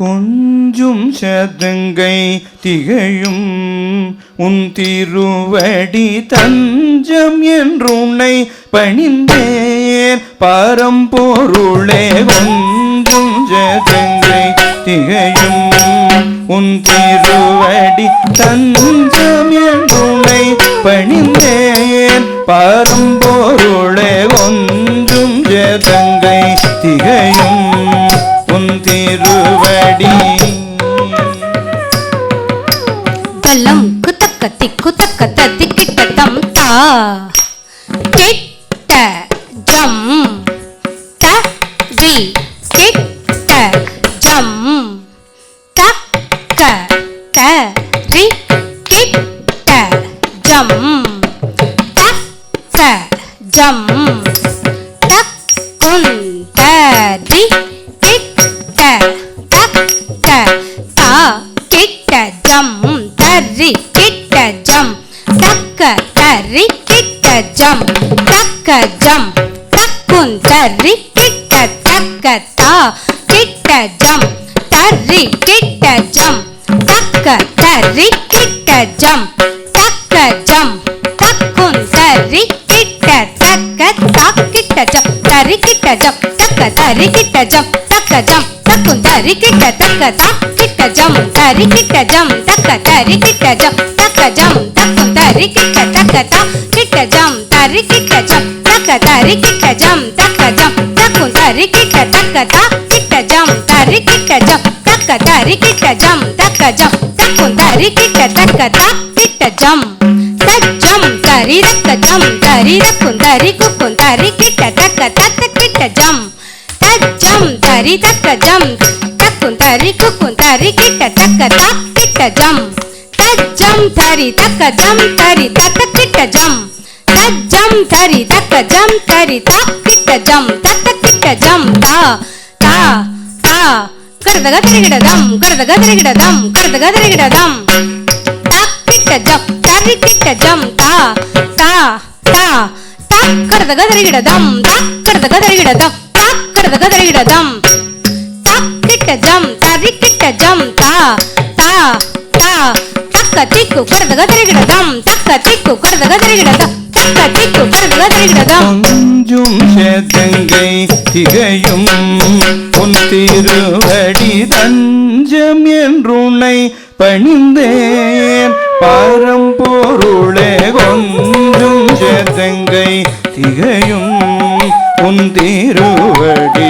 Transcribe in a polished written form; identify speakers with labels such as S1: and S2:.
S1: கொஞ்சும் சதங்கை திகழும் உன் திருவடி தஞ்சம் என்றுன்னை பணிந்தேன் பரம்பொருளே. கொஞ்சும் சதங்கை திகழும் உன் திருவடி தஞ்சம் என்றுன்னை பணிந்தேன் பரம்பொருளே. கொஞ்சும் சதங்கை திகழும் உன் திருவடி.
S2: கல்லம் குத்தக்க திக்கு தக்க தத்தி கிட்ட தம் தா கிட்ட ஜம் த ரி கிட்ட ஜம் தக்க த ரி கிட்ட ஜம் தக்க ஜம் தக்குன் த ரி கிட்ட தக்க தா கிட்ட ஜம் தரி கிட்ட ஜம் தக்க தரி கிட்ட ஜம் தக்க ஜம் தக்குன் தரி கிட்ட தக்க தா கிட்ட ஜம் தரி கிட்ட ஜம் தக்க தரி கிட்ட ஜம் தக்க ஜம் தக்குன் தரி கிட்ட தக்க தா கிட்ட ஜம் தரி கிட்ட ஜம் தக்க தரி கிட்ட ஜம் தக்க ஜம் தக்குன் தரி கிட்ட தக்க தா கிட்ட ஜம் தரி கிட்ட ஜம் தக்க தரி கிட்ட ஜம் தக்க ஜம் தக்குன் தரி கிட்ட தக்க தா கிட்ட ஜம் தரி கிட்ட ஜம் தக்க தரி கிட்ட ஜம் தக்க ஜம் தக்குன் தரி கிட்ட தக்க தா கிட்ட ஜம் தரி கிட்ட ஜம் தக்க தரி கிட்ட ஜம் தக்க ஜம் தக்குன் தரி கிட்ட தக்க தா கிட்ட ஜம் தஜம் தரி தக்க ஜம் தரி தக்குன் தரி குக்குன் தரி கிட்ட தக்க தக்க கிட்ட ஜம் தஜம் தரி தக்க ஜம் தக்குன் தரி குக்குன் தரி கிட்ட தக்க தா கிட்ட ஜம் தஜம் தரி தக்க ஜம் தரி தக்க கிட்ட ஜம் தஜம் தரி தக்க ஜம் தரி தா கிட்ட ஜம் தக்க கிட்ட ஜம் தா தா தா கரதக திரிகிடதம் கரதக திரிகிடதம் கரதக திரிகிடதம் தா கிட்ட ஜம் தரி கிட்ட ஜம் தா தா தா தா கரதக திரிகிடதம் தா கரதக திரிகிடதம் தா கரதக திரிகிடதம் தா கிட்ட ஜம் தரி கிட்ட ஜம் தா தா தா தக்க திக்கு கரதக திரிகிடதம் தக்க திக்கு கரதக திரிகிடதம் தக்க திக்கு கரதக திரிகிடதம்.
S1: கொஞ்சும் சதங்கை திகழும் உன் திருவடி தஞ்சம் என்றுன்னை பணிந்தேன் பரம்பொருளே. கொஞ்சும் சதங்கை திகழும் உன் திருவடி